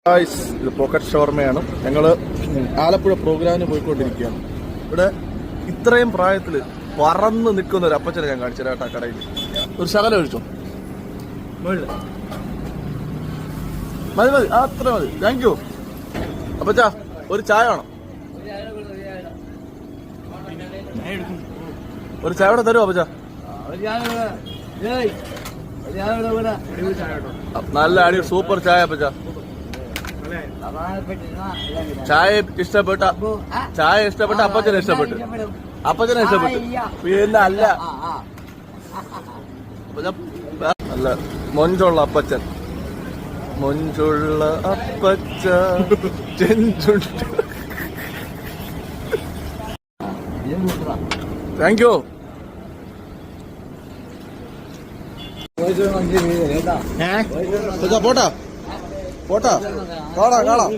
ഇത് പോക്കറ്റ് ഷവർമയാണ്. ഞങ്ങൾ ആലപ്പുഴ പ്രോഗ്രാമിന് പോയിക്കൊണ്ടിരിക്കുകയാണ്. ഇവിടെ ഇത്രയും പ്രായത്തിൽ പറന്ന് നിൽക്കുന്ന ഒരു അപ്പച്ചനെ ഞാൻ കാണിച്ചു തരാം. കടയിൽ ഒരു ശകലം ഒഴിച്ചോ. മതി മതി, അത്ര മതി. താങ്ക് യു അപ്പച്ചാ. ഒരു ചായ വേണം. ഒരു ചായ ഇവിടെ തരുമോ അപ്പച്ചാ? നല്ല അടി സൂപ്പർ ചായ അപ്പച്ചാ. ചായ ഇഷ്ടപ്പെട്ട അപ്പച്ചനെ ഇഷ്ടപ്പെട്ടു. പിന്നെ അല്ല അല്ല മൊഞ്ചുള്ള അപ്പച്ചൻ. മൊഞ്ചുള്ള അപ്പച്ച ചെഞ്ചുണ്ട്. Thank you. പോട്ടാ പോട്ടാ കാണാം.